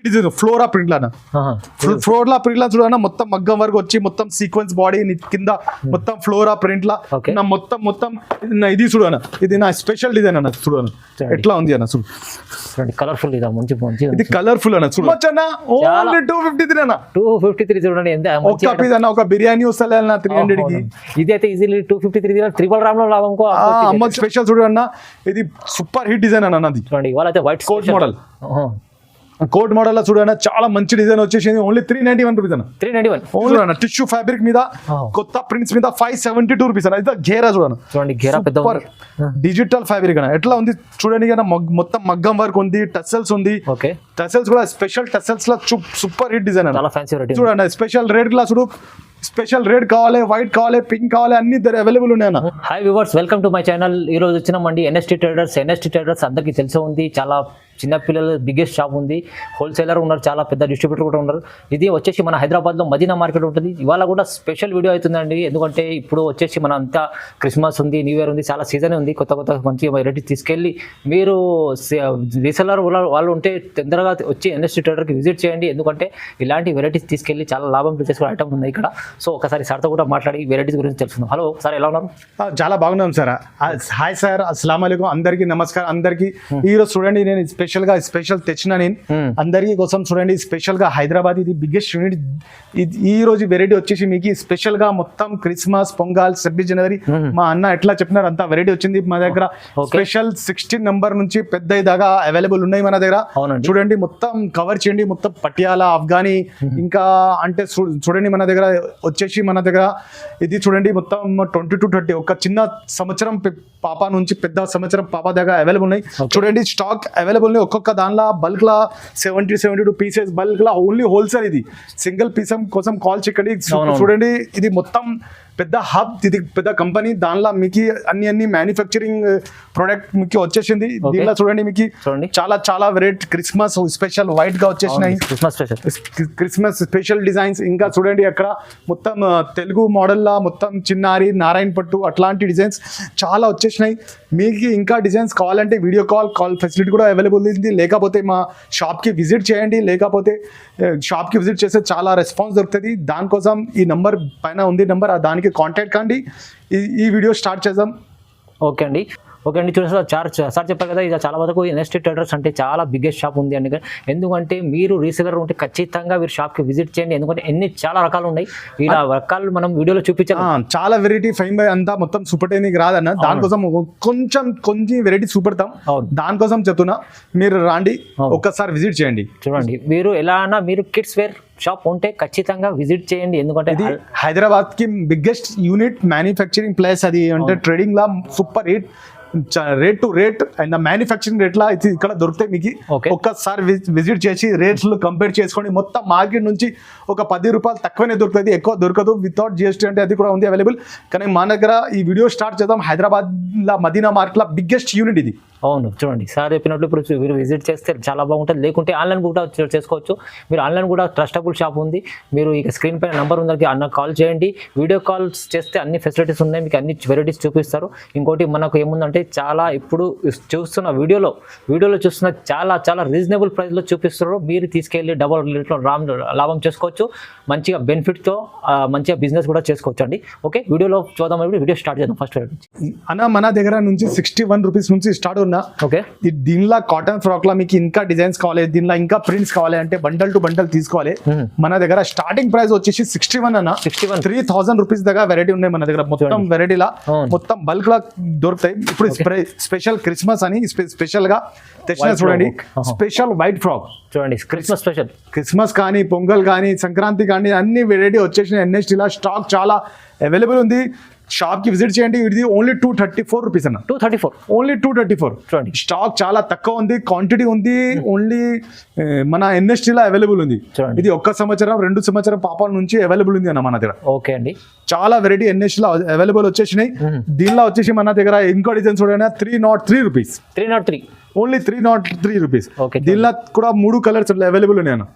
ఇది flora print లానా flora print లా చూడన్నా మొత్తం మగ్గం వరకు వచ్చి మొత్తం సీక్వెన్స్ బాడీ కింద మొత్తం ఫ్లోరా ప్రింట్ లా నా మొత్తం ఇది చూడనా ఇది నా స్పెషల్ డిజైన్ అన్న చూడనా ఎట్లా ఉంది అన్న చూడు కలర్ఫుల్ ఇది మంచి మంచి ఇది కలర్ఫుల్ అన్న చూడొచ్చన్నా ఓన్లీ 253 అన్న 253 చూడండి ఎంత మంచి ఒక పీస్ అన్న ఒక బిర్యానీ వస్తలే అన్న 300 కి ఇది అయితే ఈజీలీ 253 ట్రిపుల్ రామ్ లో లాభం కో అమ్మ స్పెషల్ చూడన్నా ఇది సూపర్ హిట్ డిజైన్ అన్న అది చూడండి ఇవాళ అయితే white coat model coat model లో చూడన్నా చాలా మంచి డిజైన్ వచ్చేసింది ఓన్లీ 391 రూపీస్ అన్న 391 ఓన్లీ అన్న టిష్యూ ఫ్యాబ్రిక్ మీద కొత్త ప్రింట్స్ మీద 572 రూపీస్ అన్న ఇది గేరా చూడండి గేరా పెద్ద డిజిటల్ ఫ్యాబ్రిక్ అన్న ఎట్లా ఉంది చూడండి కదా మొత్తం మగ్గం వర్క్ ఉంది టసల్స్ ఉంది ఓకే టసల్స్ కూడా స్పెషల్ టసల్స్ లో సూపర్ హిట్ డిజైన్ అన్న చాలా ఫ్యాన్సీ వెరైటీ చూడండి స్పెషల్ రెడ్ గ్లాస్ చూడు స్పెషల్ రెడ్ కావాలి వైట్ కావాలి పింక్ కావాలి అన్ని అవైలబుల్ ఉన్నాయన్న. Hi viewers, welcome to my channel. ఈ రోజు వచ్చినామండి ఎన్ఎస్టీ ట్రేడర్స్ అందరికీ తెలిసే ఉంది. చాలా చిన్నపిల్లల బిగ్గెస్ట్ షాప్ ఉంది, హోల్సేలర్ ఉన్నారు, చాలా పెద్ద డిస్ట్రిబ్యూటర్ కూడా ఉన్నారు. ఇది వచ్చేసి మన హైదరాబాద్లో మదీనా మార్కెట్ ఉంటుంది. ఇవాళ కూడా స్పెషల్ వీడియో అవుతుందండి, ఎందుకంటే ఇప్పుడు వచ్చేసి మన అంతా క్రిస్మస్ ఉంది, న్యూ ఇయర్ ఉంది, చాలా సీజన్ ఉంది. కొత్త మంచి వెరైటీస్ తీసుకెళ్ళి మీరు రీసెలర్ వాళ్ళు ఉంటే తొందరగా వచ్చి ఎన్ఎస్టీ ట్రేడర్కి విజిట్ చేయండి, ఎందుకంటే ఇలాంటి వెరైటీస్ తీసుకెళ్ళి చాలా లాభం చేసుకునే ఐటమ్ ఉన్నాయి ఇక్కడ. సో ఒకసారి సార్తో కూడా మాట్లాడి వెరైటీస్ గురించి తెలుసుకుందాం. హలో సార్, ఎలా ఉన్నారు? చాలా బాగున్నాం సార్. హాయ్ సార్, అస్సలం వాలేకుం. అందరికీ నమస్కారం. అందరికీ ఈరోజు చూడండి, నేను స్పెషల్ తెచ్చిన నేను అందరికీ కోసం చూడండి. స్పెషల్ గా హైదరాబాద్ ఇది బిగ్గెస్ట్ యూనిట్. ఈ రోజు వెరైటీ వచ్చేసి మీకు స్పెషల్ గా మొత్తం క్రిస్మస్, పొంగల్, 26 జనవరి మా అన్న ఎట్లా చెప్పినారు అంత వెరైటీ వచ్చింది మా దగ్గర. స్పెషల్ 16 నంబర్ నుంచి పెద్ద దాకా అవైలబుల్ ఉన్నాయి మన దగ్గర. చూడండి, మొత్తం కవర్ చేయండి, మొత్తం పటియాలా, ఆఫ్ఘనీ, ఇంకా అంటే చూడండి మన దగ్గర వచ్చేసి ఇది చూడండి మొత్తం 20 to 30 ఒక చిన్న సంవత్సరం పాప నుంచి పెద్ద సంవత్సరం పాప దగ్గర అవైలబుల్ ఉన్నాయి. చూడండి, స్టాక్ అవైలబుల్ ఉన్నాయి. ఒక్కొక్క దానిలో బల్క్ లా 72 పీసెస్ బల్క్ లా, ఓన్లీ హోల్సేల్. ఇది సింగిల్ పీస్ కోసం కాల్ చెక్కండి. చూడండి, ఇది మొత్తం పెద్ద హబ్, ఇది పెద్ద కంపెనీ. దానిలో మీకు అన్ని మ్యానుఫ్యాక్చరింగ్ ప్రొడక్ట్ మీకు వచ్చేసింది. దీనిలో చూడండి మీకు చాలా వెరైటీ క్రిస్మస్ స్పెషల్ వైట్ గా వచ్చేసినాయి, క్రిస్మస్ స్పెషల్ డిజైన్స్. ఇంకా చూడండి అక్కడ మొత్తం తెలుగు మోడల్ లా మొత్తం చిన్నారి, నారాయణ పట్టు అట్లాంటి డిజైన్స్ చాలా వచ్చేసినాయి. మీకు ఇంకా డిజైన్స్ కావాలంటే వీడియో కాల్ ఫెసిలిటీ కూడా అవైలబుల్ ఉంది. లేకపోతే మా షాప్కి విజిట్ చేయండి, లేకపోతే షాప్కి విజిట్ చేస్తే చాలా రెస్పాన్స్ దొరుకుతుంది. దానికోసం ఈ నంబర్ పైన ఉంది నంబర్, దానికి కాంటాక్ట్ కండి. ఈ వీడియో స్టార్ట్ చేద్దాం. ఓకే అండి చూడండి సార్ చెప్పారు కదా, ఇది చాలా వరకు ఎన్ఎస్టీ ట్రేడర్స్ అంటే చాలా బిగ్గెస్ట్ షాప్ ఉంది అండి. ఎందుకంటే మీరు రీసెలర్ ఉంటే ఖచ్చితంగా మీరు షాప్కి విజిట్ చేయండి, ఎందుకంటే చాలా రకాలు ఉన్నాయి. ఇలా రకాలు మనం వీడియోలో చూపించాం. చాలా వెరైటీ ఫైన్ బై అంతా మొత్తం సూపర్టైనింగ్ రాదన్న, దానికోసం కొంచెం వెరైటీ చూపెడతాం. దానికోసం చెప్తున్నా, మీరు రాండి, ఒక్కసారి విజిట్ చేయండి. చూడండి, మీరు ఎలా అన్నా మీరు కిడ్స్ వేర్ షాప్ ఉంటే ఖచ్చితంగా విజిట్ చేయండి, ఎందుకంటే ఇది హైదరాబాద్ కి బిగ్గెస్ట్ యూనిట్ మ్యానుఫ్యాక్చరింగ్ ప్లేస్. అది అంటే ట్రేడింగ్ లా super hit, rate to rate and manufacturing rate లా ఇక్కడ దొరుకుతాయి మీకు. ఒక్కసారి విజిట్ చేసి రేట్స్ కంపేర్ చేసుకోండి. మొత్తం మార్కెట్ నుంచి ఒక 10 రూపాయలు తక్కువనే దొరుకుతుంది, ఎక్కువ దొరకదు. వితౌట్ జిఎస్టీ అంటే అది కూడా ఉంది అవైలబుల్. కానీ మా దగ్గర ఈ వీడియో స్టార్ట్ చేద్దాం. హైదరాబాద్ లా మదీనా మార్కెట్ లా బిగ్గెస్ట్ యూనిట్ ఇది. అవును, చూడండి సార్ చెప్పినట్లు ఇప్పుడు మీరు విజిట్ చేస్తే చాలా బాగుంటుంది. లేకుంటే ఆన్లైన్ కూడా చేసుకోవచ్చు. మీరు ఆన్లైన్ కూడా ట్రస్టబుల్ షాప్ ఉంది. మీరు ఇక స్క్రీన్ పైన నెంబర్ ఉందని అన్న కాల్ చేయండి. వీడియో కాల్స్ చేస్తే అన్ని ఫెసిలిటీస్ ఉన్నాయి, మీకు అన్ని వెరైటీస్ చూపిస్తారు. ఇంకోటి మనకు ఏముందంటే చాలా ఇప్పుడు చూస్తున్న వీడియోలో చూస్తున్న చాలా రీజనబుల్ ప్రైస్లో చూపిస్తారు. మీరు తీసుకెళ్ళి డబల్ రేట్లో లాభం చేసుకోవచ్చు. మంచిగా బెనిఫిట్తో మంచిగా బిజినెస్ కూడా చేసుకోవచ్చు అండి. ఓకే, వీడియోలో చూద్దాం. వీడియో స్టార్ట్ చేద్దాం. ఫస్ట్ అన్న మన దగ్గర నుంచి 61 రూపీస్ నుంచి స్టార్ట్ ఉన్నా. ఓకే, దీనిలో కాటన్ ఫ్రాక్ లా మీకు ఇంకా డిజైన్స్ కావాలి, దీనిలో ఇంకా ప్రింట్స్ కావాలి అంటే బండల్ టు బండల్ తీసుకోవాలి. మన దగ్గర స్టార్టింగ్ ప్రైస్ వచ్చేసి 61 అన్న. 3,000 రూపీస్ దగ్గర వెరైటీ ఉన్నాయి మన దగ్గర. మొత్తం వెరైటీలా మొత్తం బల్క్ లా దొరుకుతాయి. ఇప్పుడు స్పెషల్ క్రిస్మస్ అని స్పెషల్ గా తెచ్చిన చూడండి, స్పెషల్ వైట్ ఫ్రాక్. చూడండి, క్రిస్మస్ కానీ, పొంగల్ కానీ, సంక్రాంతి కానీ అన్ని వెరైటీ వచ్చేసిన ఎన్ఎస్టీలా స్టాక్ చాలా అవైలబుల్ ఉంది. షాప్ కి విజిట్ చేయండి. ఇది ఓన్లీ 234 రూపీస్ అన్న. 234 ఓన్లీ 234. చూడండి, స్టాక్ చాలా తక్కువ ఉంది, క్వాంటిటీ ఉంది, ఓన్లీ మన ఎన్ఎస్టీలో అవైలబుల్ ఉంది. ఇది 1 సంవత్సరం 2 సంవత్సరం పాపాల నుంచి అవైలబుల్ ఉంది అన్న మన దగ్గర. ఓకే అండి, చాలా వెరైటీ ఎన్ఎస్టీలో అవైలబుల్ వచ్చేసినాయి. దీనిలో వచ్చేసి మన దగ్గర ఇంకో డిజైన్ చూడండి, 303 రూపీస్. 303 only 303 rupees. దీనిలో కూడా 3 కలర్స్ అవైలబుల్ ఉన్నాయి అన్న.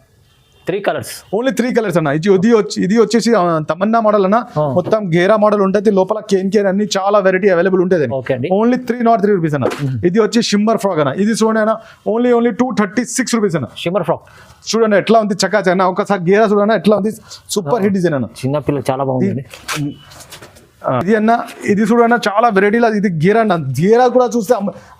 3 కలర్స్. ఓన్లీ 3 కలర్స్ అన్న. ఇది వచ్చేసి తమన్నా మోడల్ అన్న, మొత్తం గేరా మోడల్ ఉంటుంది, లోపల కేన్ అన్ని చాలా వెరైటీ అవైలబుల్ ఉంటుంది. ఓకే అండి. ఓన్లీ 303 రూపీస్ అన్న. ఇది వచ్చి షిమ్మర్ ఫ్రాక్ అన్న. ఇది చూడండి అన్న, ఓన్లీ 236 రూపీస్ అన్న. షిమ్మర్ ఫ్రాక్ చూడండి ఎట్లా ఉంది, చకాచ అన్న. ఒకసారి గేరా చూడండి ఎట్లా ఉంది, సూపర్ హిట్ డిజైన్ అన్న. చిన్న పిల్లలు చాలా బాగుంది. ఇది అన్న, ఇది చూడన్న చాలా వెరైటీలో. ఇది గేరా అన్న. గేరా కూడా చూస్తే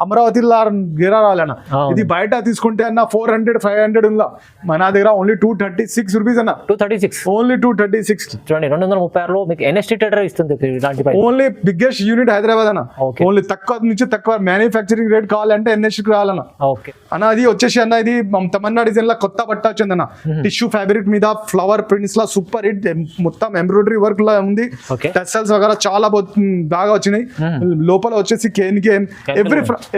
అమరావతిలో గేరా రాలన్న. ఇది బయట తీసుకుంటే అన్న 400 500 ఉందా, మన దగ్గర ఓన్లీ 236 రూపీస్ అన్న. 236 ఓన్లీ 236. చూడండి 236లో మీకు ఎన్ఎస్టీ ట్రేడర్ ఇస్తుంది ఇలాంటి price. Only biggest unit Hyderabad అన్న. Okay. ఓన్లీ తక్కువ నుంచి తక్కువ మ్యానుఫ్యాక్చరింగ్ రేట్ కావాలంటే ఎన్ఎస్టీకి రావాలన్న. ఓకే అన్న అది వచ్చేసి అన్న, ఇది తమన్నా డిజైన్ లా కొత్త బట్ట వచ్చింది అన్న. టిష్యూ ఫ్యాబ్రిక్ మీద ఫ్లవర్ ప్రింట్స్ లా సూపర్ హిట్, మొత్తం ఎంబ్రాయిడరీ వర్క్ లా ఉంది. Okay. టెసల్స్ వగైరా చాలా బాగా వచ్చినాయి. లోపల వచ్చేసి కేన్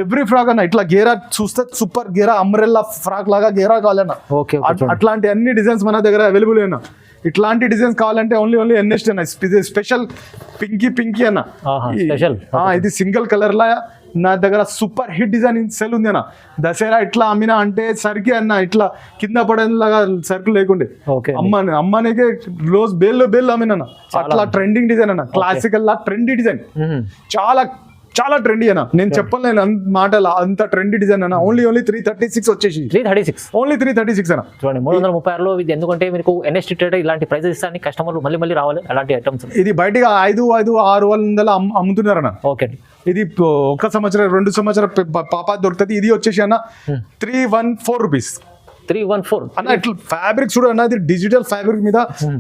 ఎవ్రీ ఫ్రాక్ అన్న. ఇట్లా గేరా చూస్తే సూపర్ గేరా అంబ్రెల్లా ఫ్రాక్ లాగా గేరా కావాలన్న. ఓకే అట్లాంటి అన్ని డిజైన్స్ మన దగ్గర అవైలబుల్ అయినా. ఇట్లాంటి డిజైన్స్ కావాలంటే ఓన్లీ ఎన్ఎస్టీ అన్న. స్పెషల్ పింకీ అన్న. స్పెషల్ ఇది సింగిల్ కలర్ లా నా దగ్గర సూపర్ హిట్ డిజైన్ సెల్ ఉంది అన్న. దసరా ఇట్లా అమ్మినా అంటే సరికి అన్న, ఇట్లా కింద పడేలాగా సరుకు లేకుండే ఓకే అమ్మనికే రోజు బేల్ అమ్మినా. అట్లా ట్రెండింగ్ డిజైన్ అన్న. క్లాసికల్ లా ట్రెండీ డిజైన్, చాలా చాలా ట్రెండీ అన్న. నేను చెప్పలేను మాటలు, అంత ట్రెండీ డిజైన్ అన్న. ఓన్లీ 336 వచ్చేసి 336 ఓన్లీ 336 అన్న. చూడండి 336లో ఇది. ఎందుకంటే మీకు ఎన్ఎస్టీ ట్రేడర్ ఇలాంటి ప్రైజెస్ ఇస్తారని కస్టమర్లు మళ్ళీ రావాలి అలాంటి ఐటమ్స్. ఇది బయటగా 500-600 అమ్ముతున్నారు అన్న. ఓకే ఇది 1 సంవత్సరం 2 సంవత్సరం పాప దొరుకుతుంది. ఇది వచ్చేసి అన్న 314 రూపీస్. 314 అన్న. ఇట్లా ఫ్యాబ్రిక్ చూడు అన్న, ఇది డిజిటల్ ఫ్యాబ్రిక్ మీద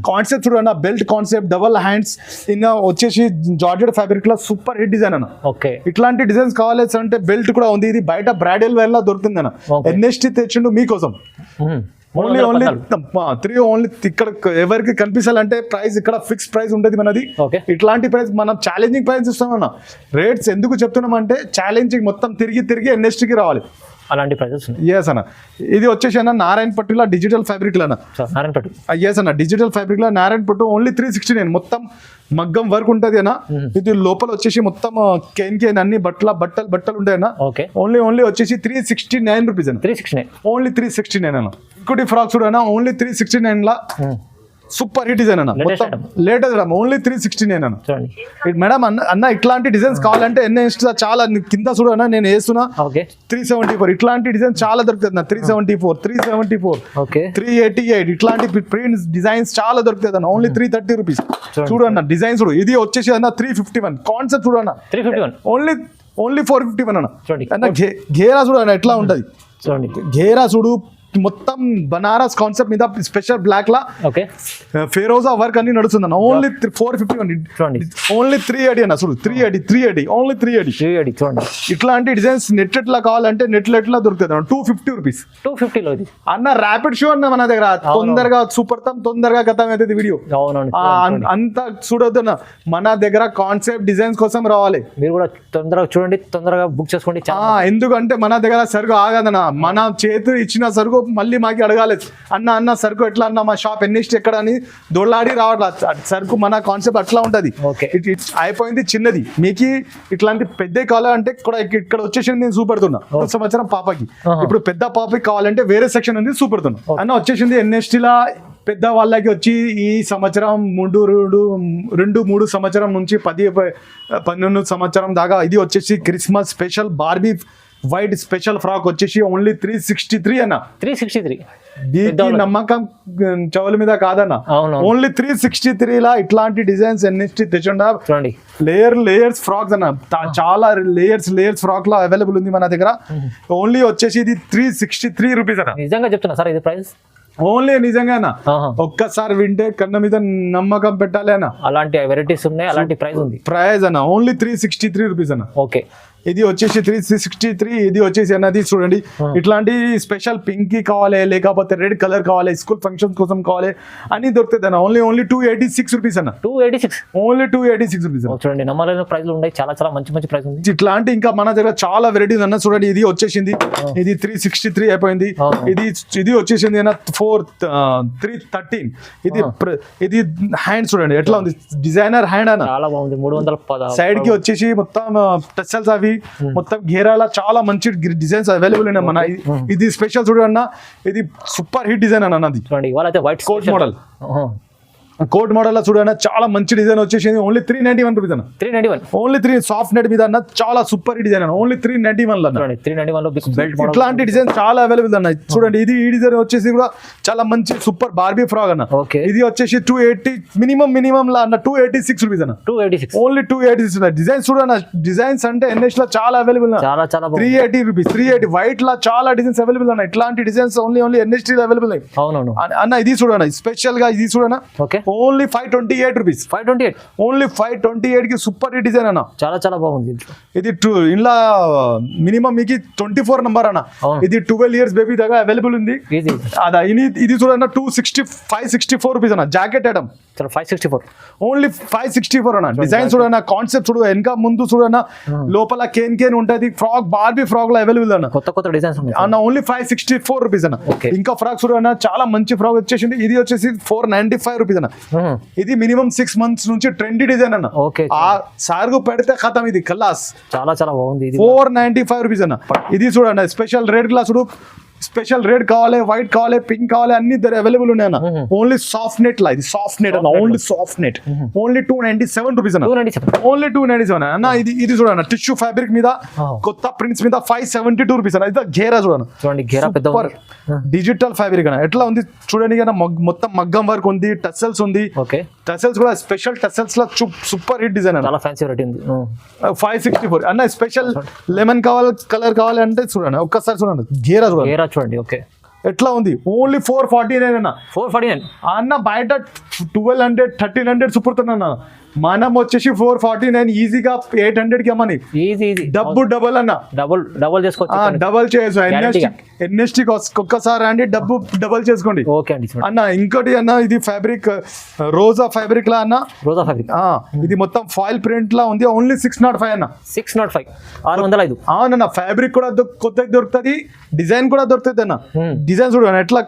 కాన్సెప్ట్ చూడు అన్న. బెల్ట్ కాన్సెప్ట్, డబల్ హ్యాండ్స్, ఇంకా వచ్చేసి జార్జెట్ ఫ్యాబ్రిక్ లో సూపర్ హిట్ డిజైన్ అన్న. ఓకే ఇట్లాంటి డిజైన్స్ కావాలి అంటే బెల్ట్ కూడా ఉంది. ఇది బయట బ్రాడల్ వేర్ లా దొరుకుతుంది అన్న. ఎన్ఎస్టీ తెచ్చిండు మీకోసం. Only 3 only. ఇక్కడ ఎవరికి కనిపించాలంటే ప్రైస్ ఇక్కడ ఫిక్స్ ప్రైస్ ఉంటుంది మనది. ఇట్లాంటి ప్రైస్ మనం ఛాలెంజింగ్ ప్రైస్ ఇస్తామన్న. రేట్స్ ఎందుకు చెప్తున్నాం అంటే ఛాలెంజింగ్ మొత్తం తిరిగి ఎన్ఎస్టీకి రావాలి. అలాంటి ప్రైజెస్ ఎస్ అన్న. ఇది వచ్చేసి అన్న నారాయణపట్టులో డిజిటల్ ఫ్యాబ్రిక్ లో అన్న. నారాయణపట్టు ఎస్ అన్న. డిజిటల్ ఫ్యాబ్రిక్ లో నారాయణపట్టు ఓన్లీ 369. మొత్తం మగ్గం వర్క్ ఉంటది అన్న. ఇది లోపల వచ్చేసి మొత్తం కేన్ అన్ని బట్టలు ఉంటాయి అన్న. ఓకే ఓన్లీ వచ్చేసి 369 రూపీస్ అన్న. 369 ఓన్లీ 369 అన్న. ఇంకోటి ఫ్రాక్ చూడు అన్న, ఓన్లీ 369 లా సూపర్ హిట్ డిజైన్ అన్న. లేటెస్ట్ ఓన్లీ 369 అన్న. మేడం అన్న ఇట్లాంటి డిజైన్స్ కావాలంటే చాలా కింద చూడు అన్న, నేను వేస్తున్నా 374. ఇట్లాంటి డిజైన్ చాలా దొరుకుతుంది అన్న. 374 388 ఇట్లాంటి ప్రింట్స్ డిజైన్స్ చాలా దొరుకుతుంది అన్న. Only 330 rupees. చూడు అన్న డిజైన్ చూడు. ఇది వచ్చేసి అన్న 351 కాన్సెప్ట్ చూడు అన్న. 351 ఓన్లీ 451 అన్న. గేరా చూడు అన్న ఎట్లా ఉంటది. గేరా చూడు, మొత్తం బనారస్ కాన్సెప్ట్ మీద స్పెషల్ బ్లాక్ లా ఫెరోజా వర్క్ అన్ని నడుస్తుంది అన్న. ఓన్లీ 451. ఓన్లీ 380 అన్న. చూడు 380 ఓన్లీ 380 చూడండి. ఇట్లాంటి డిజైన్స్ నెట్ ఎట్లా కావాలంటే నెట్ ఎట్లా దొరుకుతుంది అన్న. 250 రూపీస్. 250లో ఇది అన్న. ర్యాపిడ్ షో అన్న మన దగ్గర. తొందరగా తొందరగా గతం అవుతుంది వీడియో. అంత చూడొద్దు అన్న. మన దగ్గర కాన్సెప్ట్ డిజైన్స్ కోసం రావాలి. మీరు కూడా తొందరగా చూడండి, తొందరగా బుక్ చేసుకోండి. ఎందుకంటే మన దగ్గర సరుకు ఆగదన్న. మన చేతి ఇచ్చిన సరుకు మళ్ళీ మాకి అడగాలి, అన్న సరుకు ఎట్లా అన్న, మా షాప్ ఎన్నిస్ట్ ఎక్కడ అని దొల్లాడి రావట్లేదు సరుకు. మన కాన్సెప్ట్ అట్లా ఉంటది. అయిపోయింది చిన్నది. మీకు ఇట్లాంటి పెద్ద కావాలంటే ఇక్కడ వచ్చేసి నేను చూపెడుతున్నా. 1 సంవత్సరం పాపకి. ఇప్పుడు పెద్ద పాపకి కావాలంటే వేరే సెక్షన్ ఉంది చూపెడుతున్నా అన్న. వచ్చేసింది ఎన్ఎస్టీలా పెద్ద వాళ్ళకి వచ్చి ఈ సంవత్సరం 3 సంవత్సరం నుంచి 11 సంవత్సరం దాకా. ఇది వచ్చేసి Christmas special Barbie white special frock వచ్చేసి ఓన్లీ 363 అన్న. 363 నమ్మకం చెవుల మీద కాదన్న. ఓన్లీ 363 లా ఇట్లాంటి డిజైన్స్ ఎన్నిటి తెచ్చుండా. లేయర్స్ ఫ్రాక్స్ అన్న. చాలా లేయర్స్ ఫ్రాక్ లా అవైలబుల్ ఉంది మన దగ్గర. ఓన్లీ వచ్చేసి ఇది 363 రూపీస్ అన్న. నిజంగా చెప్తున్నా సార్ ఇది ప్రైస్. ఓన్లీ నిజంగా అన్న. ఒక్కసారి వింటే కన్న మీద నమ్మకం పెట్టాలి అన్న. అలాంటి వెరైటీస్ ఉన్నాయి, అలాంటి ప్రైస్ అన్న. ఓన్లీ 363 రూపీస్ అన్న. ఓకే. ఇది వచ్చేసి 363. ఇది వచ్చేసి అన్నది చూడండి. ఇట్లాంటి స్పెషల్ పింక్ కావాలి, లేకపోతే రెడ్ కలర్ కావాలి, స్కూల్ ఫంక్షన్ కోసం కావాలి అన్ని దొరుకుతుంది అన్న. ఓన్లీ 286 రూపీస్ అన్న. 286 ఓన్లీ 286 రూపీస్. చూడండి నమ్మలేని ప్రైస్లు ఉన్నాయి. చాలా మంచి ప్రైస్ ఉంది. ఇట్లాంటి ఇంకా మన దగ్గర చాలా వెరైటీస్ అన్న. చూడండి ఇది వచ్చేసింది. ఇది 363 అయిపోయింది. ఇది వచ్చేసింది అన్న 313. ఇది హ్యాండ్ చూడండి ఎట్లా ఉంది. డిజైనర్ హ్యాండ్ అన్న. చాలా బాగుంది. 310 సైడ్ కి వచ్చేసి మొత్తం టెసల్స్ అవి ఉంటది మొత్తం ఘేరాల చాలా మంచి డిజైన్స్ అవైలబుల్ ఉన్నాయి మన ఇది స్పెషల్ చూడన్నా ఇది సూపర్ హిట్ డిజైన్ అన్న అది చూడండి ఇవాళ అయితే white coat model coat model లో చూడన్నా చాలా మంచి డిజైన్ వచ్చేసింది ఓన్లీ 391 రూపీస్ అన్న 391 ఓన్లీ 3 సాఫ్ట్ నెట్ మీద అన్న చాలా సూపర్ హిట్ డిజైన్ అన్న ఓన్లీ 391 లో అన్న చూడండి 391 లో బెల్ట్ మోడల్ ఇట్లాంటి డిజైన్ చాలా అవైలబుల్ అన్న చూడండి ఇది ఈ డిజైన్ వచ్చేసి కూడా చాలా మంచి సూపర్ బార్బీ ఫ్రాక్ అన్న ఓకే ఇది వచ్చేసి 280 మినిమం లా అన్న 286 రూపీస్ అన్న 286 ఓన్లీ 286 డిజైన్స్ చూడన్న డిజైన్స్ అంటే ఎన్ఎస్ లో చాలా అవైలబుల్ చాలా చాలా బాగుంది 380 రూపీస్ 380 వైట్ లా చాలా డిజైన్స్ అవైలబుల్ అన్న ఇట్లాంటి డిజైన్స్ ఓన్లీ ఎన్ఎస్టీ అవైలబుల్ అవునవును అన్న ఇది చూడన్న స్పెషల్ గా ఇది చూడన్న ఓకే ఓన్లీ 528 రూపీస్ 528 ఓన్లీ 528 కి సూపర్ హిట్ డిజైన్ అన్న చాలా చాలా బాగుంది ఇది ఇంట్లో మినిమం మీకు 24 నంబర్ అన్న అవును. ఇది 12 ఇయర్స్ బేబీ దాకా అవైలబుల్ ఉంది ఈజీ అదా ఇది చూడన్న 564 రూపీస్ అన్న జాకెట్ ఐటమ్ చాలా 564 ఓన్లీ 564 అన్న డిజైన్ చూడన్న కాన్సెప్ట్ చూడు వెనక ముందు చూడన్న లోపల కేన్ ఉంటది ఫ్రాక్ బార్బీ ఫ్రాక్ లో అవైలబుల్ అన్న కొత్త డిజైన్స్ ఉన్నాయి అన్న ఓన్లీ 564 రూపీస్ అన్న Okay. ఇంకా ఫ్రాక్ చూడన్న చాలా మంచి ఫ్రాక్ వచ్చేసింది ఇది వచ్చేసి 495 రూపీస్ అన్న ఇది మినిమం 6 మంత్స్ నుంచి ట్రెండీ డిజైన్ అన్న ఓకే ఆ సార్గు పెడితే ఖతం ఇది కల్లాస్ చాలా చాలా బాగుంది ఇది 495 రూపీస్ అన్న ఇది చూడండి స్పెషల్ రెడ్ గ్లాస్ చూడు స్పెషల్ రెడ్ కావాలి వైట్ కావాలి పింక్ కావాలి అన్ని అవైలబుల్ ఉన్నాయి అన్న ఓన్లీ సాఫ్ట్ నెట్ లా ఇది సాఫ్ట్ నెట్ అన్న only soft net only 297 rupees అన్న 297 ఓన్లీ 297 అన్న ఇది చూడండి టిష్యూ ఫ్యాబ్రిక్ మీద కొత్త ప్రింట్స్ మీద 572 రూపీస్ అన్న ఇది ఘేరా చూడండి ఘేరా పెద్ద డిజిటల్ ఫ్యాబ్రిక్ అన్న ఎట్లా ఉంది చూడండి కదా మొత్తం మగ్గం వర్క్ ఉంది టసల్స్ ఉంది ఓకే టసల్స్ కూడా స్పెషల్ టసల్స్ లా సూపర్ హిట్ డిజైన్ అన్న చాలా ఫ్యాన్సీ వెరైటీ ఉంది 564 అన్న స్పెషల్ లెమన్ కావాలి కలర్ కావాలి అంటే చూడండి ఒక్కసారి చూడండి ఘేరా చూడండి చూడండి ఓకే ఎట్లా ఉంది ఓన్లీ 449 అన్న 449 అన్న బయట 1200 1300 చూపుతున్నా మనం వచ్చేసి 449 ఈజీగా 800 కి అమ్మని ఈజీ డబుల్ అన్న డబుల్ చేసుకోవచ్చు డబల్ చేయొచ్చు ఎన్ఎస్టీ ఒక్కసారి అండి డబుల్ చేసుకోండి ఓకే అండి అన్న ఇంకోటి అన్న ఇది ఫ్యాబ్రిక్ రోజా ఫ్యాబ్రిక్ లా అన్న రోజా ఫ్యాబ్రిక్ ఇది మొత్తం ఫాయిల్ ప్రింట్ లా ఉంది ఓన్లీ 605 అన్న 605 605 అవునన్న ఫ్యాబ్రిక్ కూడా కొత్తగా దొరుకుతుంది డిజైన్ కూడా దొరుకుతుంది అన్న డిజైన్ చూడండి ఎట్లా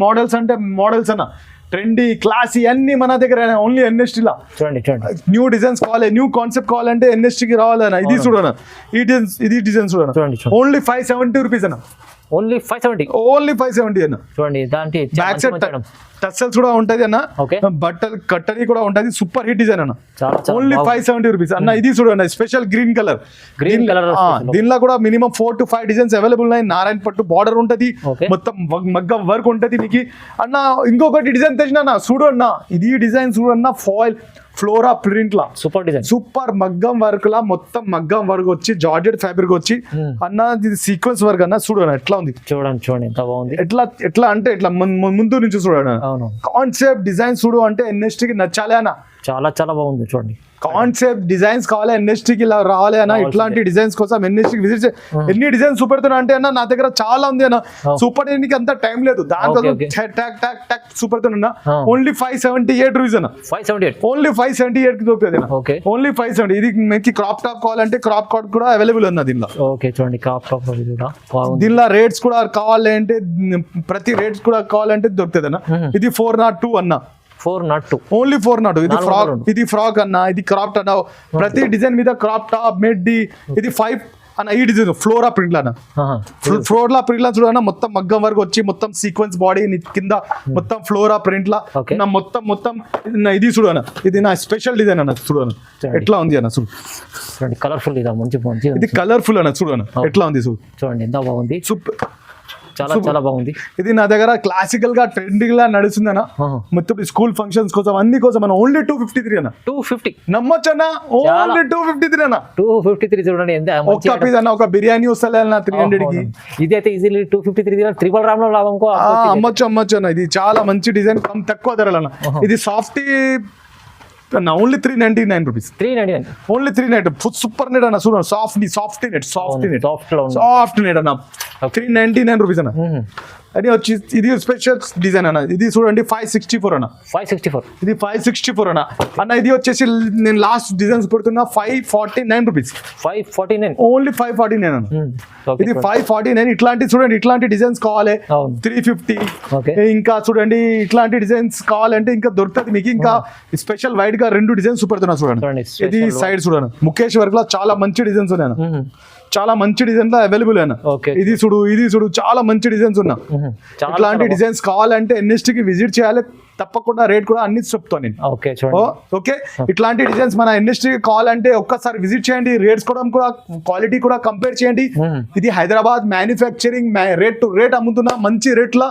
మోడల్స్ అంటే మోడల్స్ అన్న ట్రెండీ క్లాసీ అన్ని మన దగ్గర ఓన్లీ ఎన్ఎస్టీ లా చూడండి న్యూ డిజైన్స్ కావాలి న్యూ కాన్సెప్ట్ కావాలంటే ఎన్ఎస్టీ కి రావాలన్న ఇది చూడన్న ఇది డిజైన్ చూడండి ఓన్లీ 570 రూపీస్ అన్న ఓన్లీ 570 అన్న చూడండి దాంట్లో బ్యాక్ సైడ్ టసల్స్ కూడా ఉంటది అన్న Okay. బట్టలు కట్టని కూడా ఉంటది సూపర్ హిట్ డిజైన్ అన్న చాలా చాలా ఓన్లీ 570 రూపీస్ అన్న ఇది చూడండి స్పెషల్ గ్రీన్ కలర్ దీనిలో కూడా మినిమం 4 to 5 డిజైన్స్ అవైలబుల్ ఉన్నాయి నారాయణ పట్టు బార్డర్ ఉంటది Okay. మొత్తం మగ్గం వర్క్ ఉంటది మీకు అన్న ఇంకొకటి డిజైన్ తెచ్చిన చూడు అన్న ఇది డిజైన్ చూడన్న ఫాయిల్ ఫ్లోరా ప్రింట్ లా సూపర్ డిజైన్ సూపర్ మగ్గం వర్క్ లా మొత్తం మగ్గం వర్క్ వచ్చి జార్జెట్ ఫ్యాబ్రిక్ వచ్చి అన్న ఇది సీక్వెన్స్ వర్క్ అన్న చూడండి ఎట్లా ఉంది చూడండి ఎంత బాగుంది ఎట్లా అంటే ఇట్లా ముందు నుంచి చూడండి అవును కాన్సెప్ట్ డిజైన్ చూడు అంటే ఎన్ఎస్టీకి నచ్చాలి అన్న చాలా చాలా బాగుంది చూడండి కాన్సెప్ట్ డిజైన్స్ కావాలి ఎన్ఎస్టీకి ఇలా రావాలి అన్న ఇట్లాంటి డిజైన్స్ కోసం ఎన్ఎస్టీకి విజిట్ ఎన్ని డిజైన్స్ చూపెడుతున్నా అంటే అన్న నా దగ్గర చాలా ఉంది అన్న సూపర్ చేయడానికి అంత టైం లేదు దానికోసం ట్యాక్ చూపెడుతున్నా ఓన్లీ 578 రూపీస్ అన్న 578 ఓన్లీ 578 కి దొరుకుతుంది అన్న ఓకే ఓన్లీ 570 ఇది మీకు క్రాప్ టాప్ కావాలంటే క్రాప్ టాప్ కూడా అవైలబుల్ ఉంది దీనిలో ఓకే చూడండి క్రాప్ టాప్ కూడా బాగుంది దీనిలో రేట్స్ కూడా కావాలి అంటే ప్రతి రేట్స్ కూడా కావాలంటే దొరుకుతుంది అన్న ఇది 402 అన్న 402 ఓన్లీ 402 ఇది ఫ్రాక్ అన్న ఇది క్రాప్ అన్న ప్రతి డిజైన్ మీద క్రాప్ టాప్ మెడ్డి ఇది 5 అన్న ఈ డిజైన్ ఫ్లోరా ప్రింట్ అన్న ఫ్లోరా ప్రింట్ లా చూడన్న మొత్తం మగ్గం వరకు వచ్చి మొత్తం సీక్వెన్స్ బాడీ కింద మొత్తం ఫ్లోరా ప్రింట్ లా నా మొత్తం ఇది చూడన్న ఇది నా స్పెషల్ డిజైన్ అన్న చూడన్న ఎట్లా ఉంది అన్న చూడండి కలర్ఫుల్ మంచి ఇది కలర్ఫుల్ అన్న చూడన్న ఎట్లా ఉంది చూడండి ఎంత బాగుంది సూపర్ చాలా చాలా బాగుంది ఇది నా దగ్గర క్లాసికల్ గా ట్రెండింగ్ లా నడుస్తుంది అన్న మొత్తం స్కూల్ ఫంక్షన్స్ కోసం అన్ని కోసం అన్న ఓన్లీ 253 అన్న 250 నమ్మొచ్చన్నా ఓన్లీ 253 అన్న 253 చూడండి ఎంత ఒక్క పీస్ అన్న ఒక బిర్యానీ వస్తలే అన్న 300 కి ఇది అయితే ఈజీలీ 253 ట్రిపుల్ రామ్ లో లాభం అమ్మొచ్చు అన్న ఇది చాలా మంచి డిజైన్ తక్కువ ధరలు అన్న ఇది సాఫ్టీ అన్న only 399 rupees 399 only 399 super net అన్న చూడండి సాఫ్ట్ నెట్ అన్న 399 రూపీస్ అన్న అని వచ్చి ఇది స్పెషల్ డిజైన్ అన్న. ఇది చూడండి 564 అన్న. 564. ఇది 564 అన్న. అన్న ఇది వచ్చేసి నేను లాస్ట్ డిజైన్స్ పెడుతున్నా 549 రూపీస్. 549. ఓన్లీ 549 అన్న. ఓకే. ఇది 549. ఇట్లాంటి చూడండి, ఇట్లాంటి డిజైన్స్ కావాలి అవును. 350. ఓకే. ఇంకా చూడండి ఇట్లాంటి డిజైన్స్ కావాలంటే ఇంకా దొరుకుతుంది మీకు. ఇంకా స్పెషల్ వైట్ గా 2 డిజైన్స్ పెడుతున్నా చూడండి. చూడండి, ఇది special సైడ్ చూడండి, ముఖేష్ వర్క్ లో చాలా మంచి డిజైన్స్ ఉన్నాయి, చాలా మంచి డిజైన్ లో అవైలబుల్ అయినా. ఓకే. ఇది చూడు చాలా మంచి డిజైన్స్ ఉన్నా. చాలా ఇట్లాంటి డిజైన్స్ కావాలంటే NST కి విజిట్ చేయాలి తప్పకుండా. రేట్ కూడా అన్ని చెప్తాను నేను. ఓకే చూడండి. ఓకే, ఇట్లాంటి డిజైన్స్ మన NST కి కావాలంటే ఒక్కసారి విజిట్ చేయండి. రేట్స్ కూడా క్వాలిటీ కూడా కంపేర్ చేయండి. ఇది Hyderabad manufacturing rate to rate అమ్ముతున్నా, మంచి రేట్ల.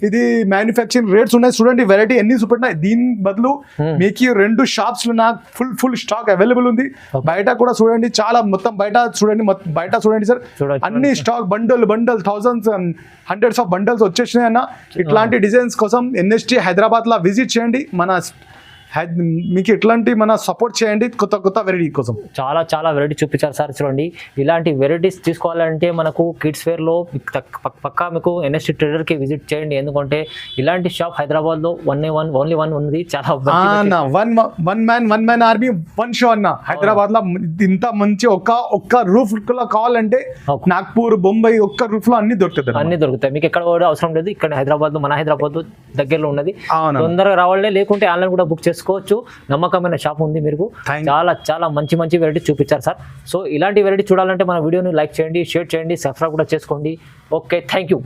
ఇది మ్యానుఫ్యాక్చరింగ్ రేట్స్ ఉన్నాయి చూడండి. వెరైటీ ఎన్ని చూపెట్టినా దీని బదులు మీకు 2 షాప్స్ లో నాకు ఫుల్ స్టాక్ అవైలబుల్ ఉంది. బయట కూడా చూడండి, చాలా మొత్తం బయట చూడండి సార్, అన్ని stock bundle thousands and hundreds of bundles వచ్చేసినాయి అన్న. ఇట్లాంటి డిజైన్స్ కోసం NST హైదరాబాద్ లో విజిట్ చేయండి. మీకు ఇట్లాంటి మన సపోర్ట్ చేయండి కొత్త వెరైటీ కోసం. చాలా వెరైటీ చూపించారు సార్. చూడండి, ఇలాంటి వెరైటీస్ తీసుకోవాలంటే మనకు కిడ్స్ వేర్ లో పక్కా మీకు NST ట్రేడర్ కి విజిట్ చేయండి. ఎందుకంటే ఇలాంటి షాప్ హైదరాబాద్ లో ఓన్లీ వన్ ఉంది. చాలా వన్ మ్యాన్ ఆర్మీ 1 షో అన్న. హైదరాబాద్ లో ఇంత మంచి ఒక్క రూఫ్ లో కావాలంటే నాగ్పూర్, బొంబాయి ఒక్క రూఫ్ లో అన్ని దొరుకుతాయి. మీకు ఎక్కడ కూడా అవసరం లేదు. ఇక్కడ హైదరాబాద్ లో, మన హైదరాబాద్ దగ్గరలో ఉన్నది. తొందరగా రావాలే, లేకుంటే ఆన్లైన్ కూడా బుక్ చేసుకోవచ్చు. నమ్మకమైన షాప్ ఉంది. మీరు చాలా మంచి వెరైటీ చూపించారు సార్. సో ఇలాంటి వెరైటీ చూడాలంటే మన వీడియోని లైక్ చేయండి, షేర్ చేయండి, సబ్స్క్రైబ్ కూడా చేసుకోండి. Okay, thank you.